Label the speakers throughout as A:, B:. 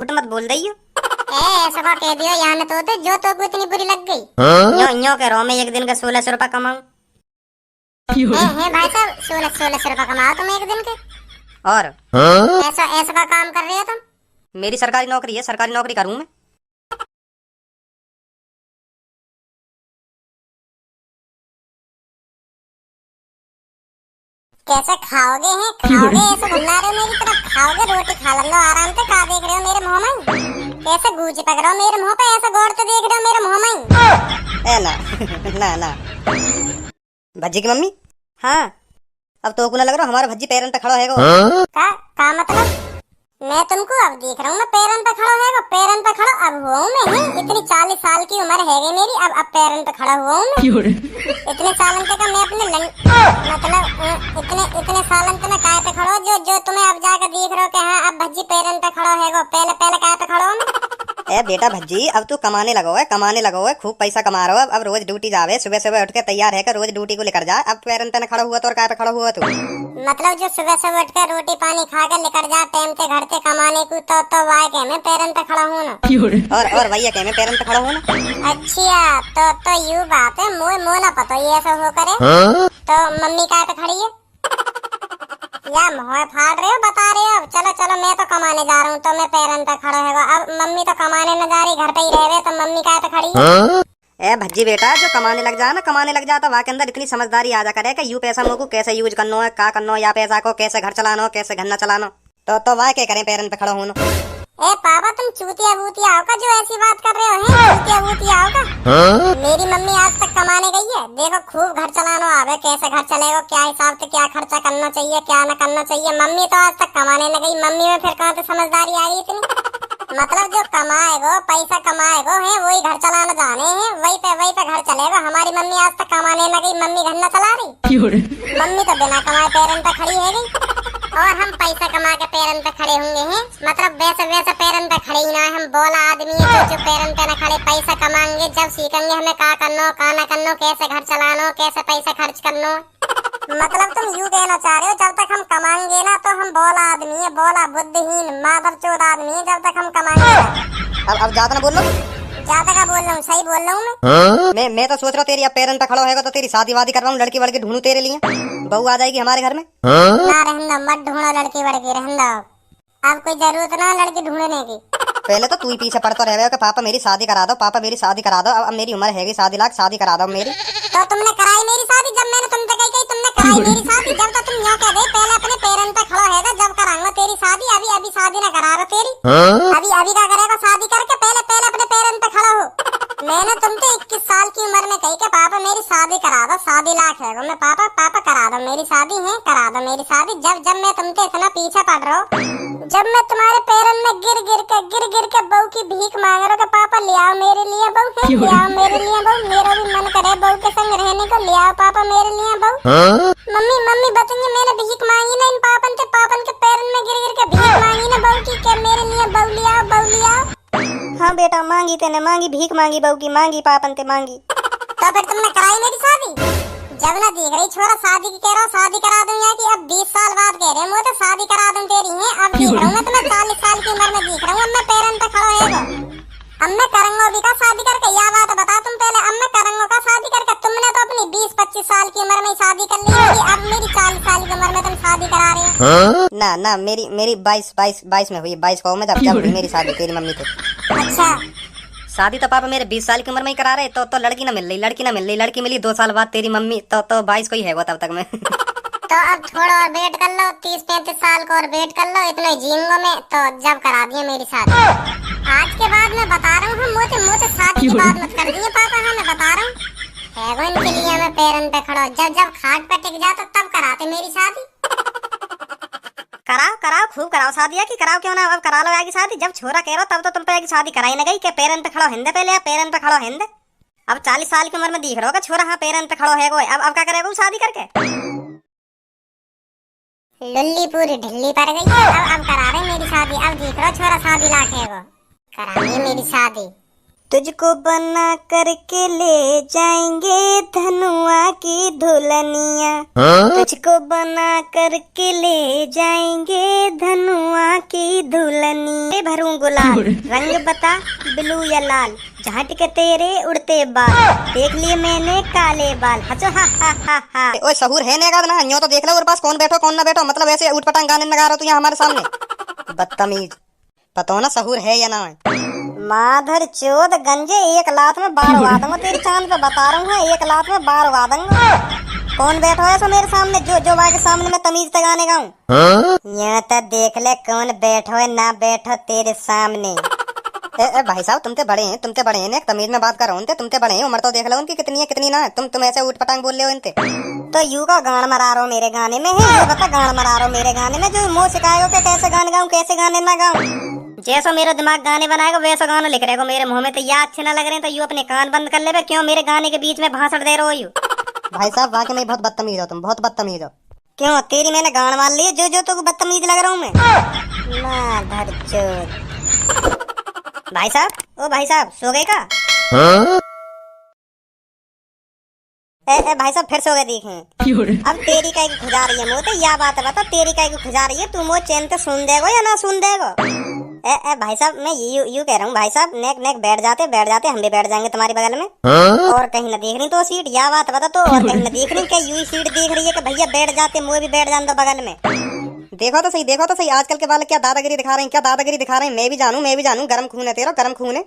A: झूठ मत बोल रही हो।
B: ऐसा का कह दियो यहाँ तो जो तो को इतनी बुरी लग गई।
A: यो कह रहा हूँ मैं एक दिन का 1600 रुपया कमाऊँ।
B: है भाई साहब 1600 रुपया कमाओ तुम एक दिन के।
A: और
B: ऐसा ऐसा का काम कर रहे हो तुम।
A: मेरी सरकारी नौकरी है, सरकारी नौकरी करूँ मैं।
B: कैसे खाओगे हैं खाओगे ऐसे घुला रहे हो मेरी तरफ। खाओगे रोटी खा लो आराम से। का देख रहे हो मेरे मुंह में कैसे गूंज पक रहे हो मेरे मुंह पे। ऐसे गौर से देख रहे हो मेरे मुंह में।
A: ए ना ना ना भज्जी की मम्मी। हाँ अब तो ना लग रहा हमारा भज्जी पैरन पे खड़ा है
B: का मतलब मैं तुमको अब देख रहा हूँ। मैं पैरन पे खड़ा है पैरन पे खड़ा अब हुआ हूँ मैं। इतनी 40 साल की उम्र है गई मेरी। अब पैरन पे खड़ा हुआ हूँ मैं। इतने सालन तक मैं अपने मतलब इतने सालन तक मैं काय पे खड़ा हूँ जो तुम्हें अब जाकर देख रहे हो कि हाँ अब भज्जी पैरन पे खड़ा है। पहले पहले काय पे खड़ा हूँ मैं।
A: ए बेटा भज्जी अब तू कमाने लगो है, कमाने लगो है, खूब पैसा कमा रहा हो। अब रोज ड्यूटी जावे, सुबह सुबह उठ के तैयार है रोज ड्यूटी को लेकर जा। अब पैरन पे खड़ा हुआ तो और काय पे खड़ा हुआ तू।
B: मतलब जो सुबह सुबह उठ कर रोटी पानी खा कर लेकर जा टाइम से घर से कमाने को तो वाय के मैं पैरन पे खड़ा हूँ ना।
A: और भैया के मैं पैरन पे खड़ा हूँ ना।
B: अच्छा तो यू बात है। मुँह ना पता ये ऐसा हो करे। तो मम्मी काय पे खड़ी है या मुँह फाड़ रहे हो बता रहे हो। चलो चलो मैं तो कमाने जा रहा हूँ तो मैं पैरन पे खड़ा है। अब मम्मी तो कमाने न जा रही घर पे ही रह रहे तो मम्मी काय पे खड़ी है।
A: ए भज्जी बेटा जो कमाने लग जा ना, कमाने लग जा तो वहाँ के अंदर इतनी समझदारी आ जा करे कि यू पैसा मोको कैसे यूज करना है, का करना, या पैसा को कैसे घर चलाना हो, कैसे घर न चलाना। तो वह क्या करें पैरन पे खड़ा होना।
B: ए पापा तुम चूतिया बूतिया आओ का जो ऐसी बात कर रहे हो हैं। चूतिया बूतिया आओ का। मेरी मम्मी आज तक कमाने गई है। देखो खूब घर चलाना आवे कैसे घर चलेगा, क्या हिसाब से क्या खर्चा करना चाहिए क्या न करना चाहिए। मम्मी तो आज तक कमाने न गई। मम्मी में फिर कहाँ से समझदारी आ गई इतनी। मतलब जो कमाएगो पैसा कमाएगो है वही घर चलाना जाने हैं। वही पे घर चलेगा। हमारी मम्मी आज तक कमाने न गई। मम्मी घर न चला रही। मम्मी तो बिना कमाए पैरन पे खड़ी है गई। और हम पैसा कमा के पैरन पे खड़े होंगे हैं। मतलब वैसे पैरन पे खड़े ही ना। हम बोला आदमी जो पैरन पे न खड़े पैसा कमाएंगे जब सीखेंगे हमें का करना का न करना, कैसे घर चलाना, कैसे पैसा खर्च करना। मतलब तुम यूँ कहना चाह रहे हो जब तक हम कमाएंगे ना तो हम बोला आदमी है, बोला बुद्धिहीन माधव चोद आदमी है जब तक हम कमाएंगे।
A: अब ज्यादा ना बोलो।
B: ज्यादा का बोल रहा हूँ सही बोल रहा हूँ
A: मैं तो सोच रहा हूँ तेरी अब पैरन पे खड़ा होगा तो तेरी शादी वादी करवाऊँ, लड़की वड़की ढूंढूं तेरे लिए, बहू आ जाएगी हमारे घर में।
B: ना रहना मत ढूंढो लड़की वड़की रहना। अब कोई जरूरत ना लड़की ढूंढने की।
A: पहले तो तू ही पीछे पड़ता रहे कि पापा मेरी शादी करा दो, पापा मेरी शादी करा दो। अब मेरी उम्र है 7 लाख, शादी करा दो मेरी।
B: तो तुमने कराई मेरी शादी जब मैंने तुमसे कही तुमने कराई मेरी शादी। जब तक तुम यहाँ कह दे पहले अपने पैरन पे खड़ा है जब कराऊंगा तेरी शादी। अभी शादी ना करा रहा तेरी। अभी का करेगा शादी करके पहले अपने पैरन पे खड़ा हो। मैंने तुमसे 21 साल की उम्र में कही कि पापा मेरी शादी करा दो, शादी लाख है मैं पापा करा दो मेरी शादी है, करा दो मेरी शादी। जब मैं तुमसे इतना पीछे पड़ रहा हूँ, जब मैं तुम्हारे पैरन में गिर के बहू की भीख मांग रहा हूँ कि पापा ले आओ मेरे लिए बहू है, ले आओ मेरे लिए बहू। मेरा भी मन करे बहू के संग रहने को, ले आओ पापा मेरे लिए बहू। मम्मी बताइए मैंने भीख मांगी ना इन पापन के पैरन में गिर के भीख मांगी ना बहू की क्या मेरे लिए बहू ले आओ बहू ले आओ।
A: हाँ बेटा मांगी तेने, मांगी भीख मांगी बहू की, मांगी पापन ते मांगी।
B: तो फिर तुमने कराई मेरी शादी। जब ना देख रही छोरा शादी की कह रहा हूँ शादी करा दूं या कि अब 20 साल बाद कह रहे हो तो शादी करा दूं तेरी है। अब देख रहा हूँ मैं तुम्हें 40 साल की उम्र में देख रहा हूँ। अब मैं पैरन पे खड़ा है अब मैं करूंगा भी का शादी करके। या बात बता तुम पहले। अब मैं करूंगा का शादी करके। तुमने तो अपनी 20-25 साल की उम्र में शादी कर ली होगी। अब मेरी 40 साल की उम्र में तुम शादी करा रहे हो।
A: ना मेरी 22 में हुई। 22 को मैं जब हुई मेरी शादी तेरी मम्मी थे।
B: अच्छा
A: शादी तो पापा मेरे 20 साल की उम्र में ही करा रहे। तो लड़की ना मिल रही। लड़की मिली 2 साल बाद तेरी मम्मी। तो 22 को ही है वो तब तक मैं।
B: तो अब थोड़ा और वेट कर लो 30-35 साल को और वेट कर लो। इतना जीऊंगा मैं तो जब करा दिए मेरी शादी। आज के बाद मैं बता रहा हूँ मुँह से शादी की बात मत कर दिए पापा। हाँ मैं बता रहा हूँ है इनके लिए मैं पैरन पे खड़ा। जब खाट पे टिक जाता तब कराते मेरी शादी।
A: कराओ खूब कराओ शादी की कराओ क्यों ना। अब करा लो आगे शादी। जब छोरा कह रहा तब तो तुम पे शादी कराई न गई। क्या पैरन पे खड़ो हिंदे पहले या पैरन पे खड़ो हिंदे। अब 40 साल की उम्र में दिख रहा होगा छोरा हाँ पैरन पे खड़ो है। अब क्या करेगा शादी करके।
B: लुल्ली पूरी ढिल्ली पड़ गई है। अब करा रहे मेरी शादी। अब देख रहा छोरा शादी लाख है वो करा रही मेरी शादी।
A: तुझको बना करके ले जाएंगे धनुआ की दुल्हनिया, तुझको बना करके ले जाएंगे धनुआ की दुल्हनिया। भरूं गुलाल, रंग बता ब्लू या लाल, झाट के तेरे उड़ते बाल, देख लिए मैंने काले बाल। हंसो हा हा हा हा।
C: ओए सहूर है नेगा ना, यूं तो देख लो और पास कौन बैठो कौन ना बैठो, मतलब ऐसे उठपटांग गाने लगा रहा तू यहाँ हमारे सामने। बदतमीज, पता हो ना सहूर है या ना है।
A: माधर चोद गंजे, एक लात में बार उड़ा दूंगा तेरी चांद पे, बता रहा हूँ एक लात में बार उड़ा दूंगा। कौन बैठो है सो मेरे सामने, जो बाई के सामने मैं तमीज से गाने गाऊं। यहाँ तक देख ले कौन बैठो है ना बैठो तेरे सामने।
C: ए भाई साहब तुमते बड़े हैं, तुमते बड़े हैं, तमीज में बात कर रहा हूँ, तुमते बड़े हैं, उम्र तो देख लो उनकी कितनी है कितनी ना है, तुम ऐसे उठपटांग बोल रहे हो इनते।
A: तो यू का गान मरा रहा हो मेरे गाने में है, ये बता गान मरा रहा हो मेरे गाने में, जो मुँह सिखाएगा कि कैसे गाने गाऊं कैसे गाने ना गाऊं। जैसा मेरा दिमाग गाने बनाएगा वैसा गाना लिख रहेगा मेरे मुंह में, तो या अच्छे ना लग रहे हैं तो यू अपने कान बंद कर ले। क्यों मेरे गाने के बीच में भाषण दे रहे हो यू।
C: भाई साहब वाकई में बहुत बदतमीज हो तुम, बहुत बदतमीज हो।
A: क्यों तेरी मैंने गान मान ली, जो तो बदतमीज लग रहा हूँ मैं। माधर चोद। भाई साहब, ओ भाई साहब सो गए का? ए भाई साहब फिर सो गए देखें। अब तेरी काई की खुजा रही है मुँह, तो या बात है बता, तेरी काई की खुजा रही है, तू मुँह चैन से सुन देगो या ना सुन देगो। ए भाई साहब मैं यू कह रहा हूँ भाई साहब, नेक बैठ जाते हम भी बैठ जाएंगे तुम्हारी बगल में। और कहीं ना देख रही तो सीट, या बात बता तो, और कहीं ना देख रही क्या यू सीट देख रही है कि भैया बैठ जाते, मुँह भी बैठ जाते बगल में।
C: देखो तो सही आजकल के बालक क्या दादागिरी दिखा रहे हैं, क्या दादागिरी दिखा रहे हैं। मैं भी जानू गरम खून है तेरा, गरम खून है।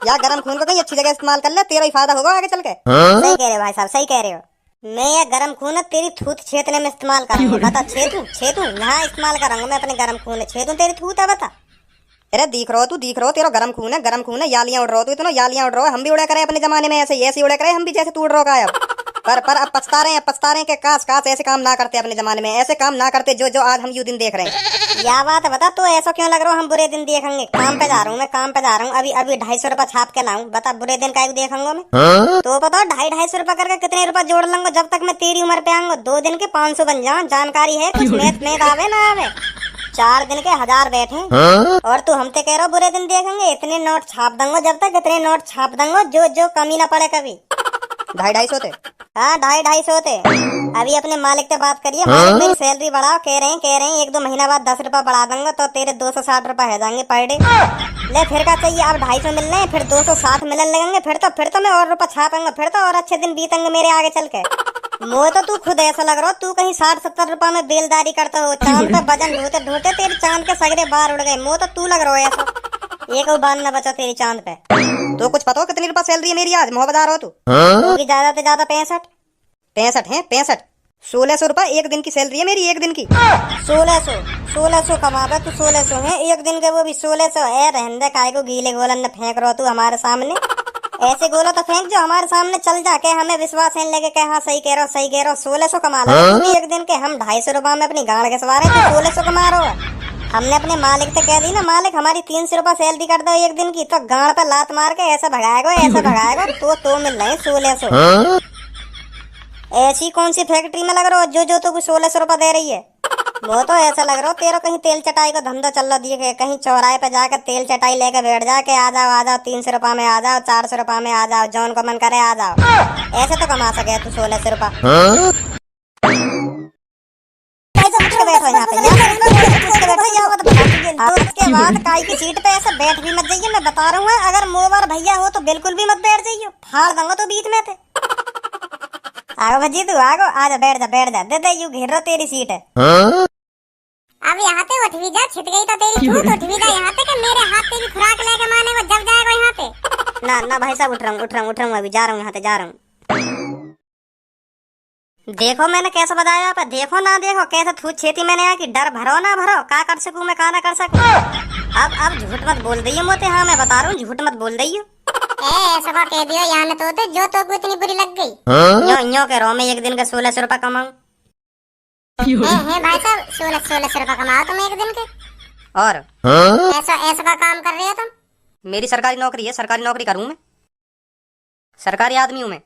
C: या गरम खून को कहीं अच्छी जगह इस्तेमाल कर ले, तेरा ही फायदा होगा आगे चल के।
A: सही कह रहे हो भाई साहब, सही कह रहे हो। मैं ये गरम खून है तेरी थूत छेतने में इस्तेमाल करूंगा, बता छेतू यहाँ इस्तेमाल करूंगा मैं अपने गरम खून है, छेतू तेरी थूत है बता।
C: अरे दिख रहो तेरा गरम खून है, यालियां उड़ रहो तू, इतना यालियां उड़ रहो, हम भी उड़ा करे अपने जमाने में, ऐसे उड़ा करे हम भी जैसे तू उड़ रहा है। पर अब पछता रहे हैं कि काश ऐसे काम ना करते अपने जमाने में, ऐसे काम ना करते जो आज हम यू दिन देख रहे हैं।
A: या बात है बता, तो ऐसा क्यों लग रहा हो हम बुरे दिन देखेंगे। काम पे जा रहा हूँ मैं, काम पे जा रहा हूँ, अभी 250 रुपया छाप के लाऊं, बता बुरे दिन का देखूंगा मैं। तो बताओ 250 रुपया करके कितने रुपया जोड़ लूंगा जब तक मैं तेरी उम्र पे आऊंगा। 2 दिन के 500 बन जाऊं, जानकारी है कुछ मैथ आवे ना आवे। 4 दिन के 1000 बैठे, और तू हमसे कह रहा बुरे दिन देखेंगे। इतने नोट छाप दूंगा जब तक इतने नोट छाप दूंगा जो कमी ना पड़े कभी।
C: 250 थे?
A: हाँ 250 थे। अभी अपने मालिक से बात करिए, मालिक मेरी सैलरी बढ़ाओ, कह रहे हैं 1-2 महीना बाद 10 रुपया बढ़ा दूंगा, तो तेरे 260 रुपया हो जाएंगे पर डे। ले फिर क्या चाहिए, अब 250 मिल रहे हैं, फिर 260 मिलने लगेंगे, फिर तो मैं और रुपया छापूंगा, फिर तो और अच्छे दिन बीतेंगे मेरे आगे चल के। मुझे तो तू खुद ऐसा लग रहा हो तू कहीं 60-70 रुपया में बेलदारी करता हो, चांद पे वजन ढोते तेरे चांद के सगरे बाहर उड़ गए। मुझे तो तू लग रहा हो ऐसा, एक बाल न बचा तेरी चांद पे।
C: तो कुछ पता हो कितनी रुपया सैलरी है मेरी आज, मोहब्बत हो तू?
A: ज्यादा से ज्यादा 65
C: है 65। 1600 रुपया एक दिन की सैलरी है मेरी, एक दिन की।
A: 1600 कमाता तू, 1600 है एक दिन के, वो भी 1600 है। रहने काय को गीले गोलन न फेंक रहा तू हमारे सामने, ऐसे गोला तो फेंक जो हमारे सामने चल जाके हमें विश्वास है लगे कि हाँ सही कह रहा हो। 1600 कमा लो एक दिन के, हम 250 रुपया में अपनी गाड़ के सवार है, तो 1600 कमा रहा हो। हमने अपने मालिक से कह दी ना, मालिक हमारी 300 रुपया सैलरी कर दो एक दिन की, तो गाड़ पे लात मार के ऐसा भगाएगा तो मिल रहे 1600। ऐसी कौन सी फैक्ट्री में लग रहा हो जो तो 1600 रुपया दे रही है। वो तो ऐसा लग रहा हो तेरा कहीं तेल चटाई का धंधा चल रहा दिखे, कहीं चौराहे पे जाकर तेल चटाई लेके बैठ जा के आ जाओ 300 रुपया में आ जाओ, 400 रुपया में आ जाओ, जौन को मन करे आ जाओ। ऐसे तो कमा सके तू 1600 रुपया। उसके बाद काई की सीट पे ऐसे बैठ भी मत जाइए, मैं बता रहा हूँ। अगर मोबाइल भैया हो तो बिल्कुल भी मत बैठ जाइए, फाड़ दूंगा तो बीच में थे। आगो भजी तू आगो, आजा बैठ जा दे यू घेर रहा तेरी सीट है।
B: अब यहाँ पे उठ भी जा, छिट गई तो तेरी छूट, उठ भी जा यहाँ पे, कि मेरे हाथ से भी खुराक लेके माने को जब जाएगा यहाँ पे।
A: ना भाई साहब उठ रहा हूँ, अभी जा रहा हूँ यहाँ से जा रहा हूँ। देखो मैंने कैसा बताया आप, देखो ना देखो कैसे थूत छेती मैंने यहाँ की, डर भरो ना भरो, का कर सकूं मैं का ना कर सकूं। अब झूठ मत बोल दइयो मोते, हाँ मैं बता रहा हूँ झूठ मत बोल दइयो।
B: ऐसा कह दियो यहाँ तो जो तो को इतनी बुरी लग गई।
A: यो कह रहा हूँ मैं एक दिन का 1600 रुपया कमाऊं।
B: भाई साहब 1600 रुपया कमाओ तुम एक दिन के,
C: और
B: ऐसा का काम कर रहे हो तुम?
C: मेरी सरकारी नौकरी है, सरकारी नौकरी करूँ मैं, सरकारी आदमी हूँ मैं।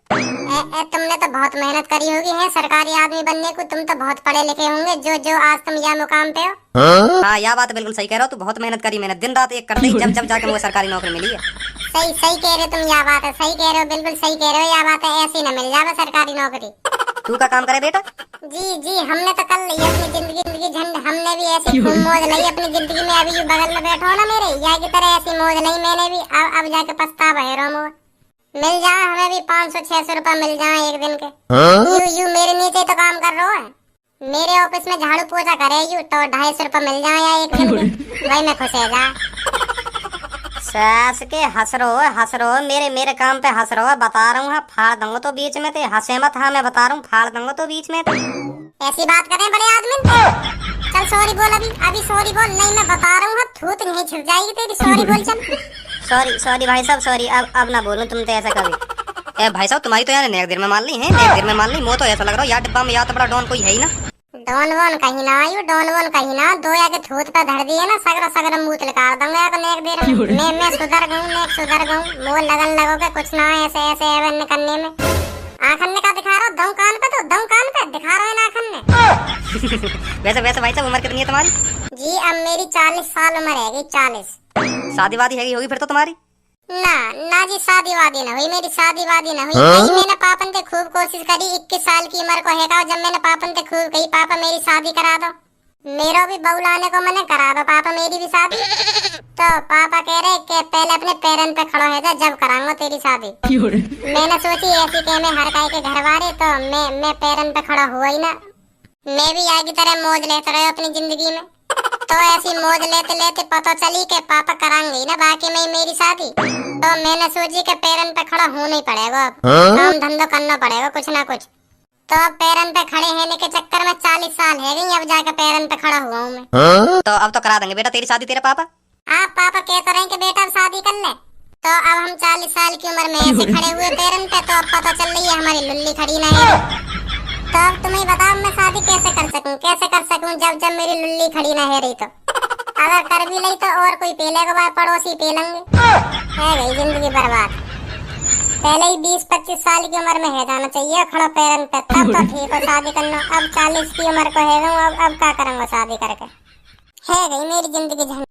B: तुमने तो बहुत मेहनत करी होगी है सरकारी आदमी बनने को, तुम तो बहुत पढ़े लिखे होंगे जो आज तुम यह मुकाम पे हो।
C: हाँ यह बात बिल्कुल सही कह रहा हो, तू बहुत मेहनत करी, मैंने दिन रात एक करते ही जब जाके मुझे सरकारी नौकरी मिली है।
B: सही सही कह रहे हो तुम, यह बात है, सही कह रहे हो, बिल्कुल सही कह रहे हो, यह बात है। ऐसी न मिल जावे सरकारी नौकरी।
C: तू का काम करे बेटा?
B: जी हमने तो कर ली अपनी जिंदगी झंड, हमने भी ऐसी खूब मौज ली अपनी जिंदगी में। अभी यू बगल में बैठो ना मेरे, या की तरह ऐसी मौज ली मैंने भी। अब जाके पछतावा है रोमो। मिल जाए हमें भी 500-600 रुपए मिल जाए एक दिन के। यू मेरे नीचे तो काम कर रहा है, मेरे ऑफिस में झाड़ू पोछा करे यू तो 250 रुपए मिल जाए या एक दिन के, वही मैं खुश है जा।
A: सास के हंस रो मेरे काम पे हंस रो। बता रहा हूँ फाड़ दूंगा तो बीच में ते, हंसे मत। हाँ मैं बता रहा हूँ फाड़ दूंगा तो बीच में ते।
B: ऐसी बात करें बड़े आदमी। चल सॉरी बोल, अभी सॉरी बोल। नहीं मैं बता रहा हूँ थूत नहीं छिप जाएगी तेरी। सॉरी बोल चल।
A: सॉरी भाई साहब सॉरी। अब ना बोलूं तुम तो ऐसा कभी।
C: ए भाई साहब तुम्हारी तो यार नेक देर में मान ली है, नेक देर में मान ली। मो तो ऐसा लग रहा है यार डिब्बा में या तो बड़ा डॉन कोई है ही ना।
B: डॉन वॉन कहीं ना आयु, डॉन वॉन कहीं ना। दो या के थूत पे धर दिए ना, सगरा मुंह निकाल दूंगा या नेक देर में। मैं सुधर गऊं, नेक सुधर गऊं। मोह लगन लगोगे कुछ ना ऐसे एवन करने में। आखन ने का दिखा रहा दऊ कान पे, तो दऊ कान पे दिखा रहा है ना आखन ने।
C: वैसे भाई साहब उम्र कितनी है तुम्हारी?
B: जी अब मेरी 40 साल उम्र है, 40।
C: शादी वादी है होगी फिर तो तुम्हारी?
B: ना जी शादी वादी ना हुई मेरी, शादी वादी ना हुई। मैंने पापन से खूब कोशिश करी, 21 साल की उम्र को है। जब मैंने पापन से खूब कही पापा मेरी शादी करा दो, मेरा भी बहू लाने को मैंने करा दो पापा मेरी भी शादी। तो पापा कह रहे कि पहले अपने पैरन पे खड़ो है जा, जब कराऊंगा तेरी शादी। मैंने सोची ऐसी के में हर काय के घर वाले, तो मैं पैरन पे खड़ा हुआ ही ना। मैं भी आगे तरह मौज लेते रहे अपनी जिंदगी में। तो ऐसी मौज लेते लेते पता चली कि पापा कराएंगे ना बाकी में मेरी शादी। तो मैंने सोची कि पैरन पे खड़ा होना ही पड़ेगा, अब काम धंधो करना पड़ेगा कुछ ना कुछ। तो अब पैरन पे खड़े होने के चक्कर में 40 साल है गई, अब जाकर पैरन पे खड़ा हुआ हूँ मैं।
C: तो अब तो करा देंगे बेटा तेरी शादी तेरे पापा।
B: आप पापा कहते रहे कि बेटा अब शादी कर ले। तो अब हम 40 साल की उम्र में ऐसे खड़े हुए पैरन पे, तो अब पता चल रही है हमारी लुल्ली खड़ी ना है। तो अब तुम्हें बताओ मैं शादी कैसे कर सकूं जब मेरी लुल्ली खड़ी ना है रही। तो अगर कर भी ली तो और कोई पेलेगा, वह पड़ोसी पेलेंगे। है गई जिंदगी बर्बाद। पहले ही 20-25 साल की उम्र में है जाना चाहिए खड़ा पैरन पे, तब तो ठीक हो शादी करना। अब 40 की उम्र को है अब क्या करूंगा शादी करके। है गई मेरी जिंदगी झंड।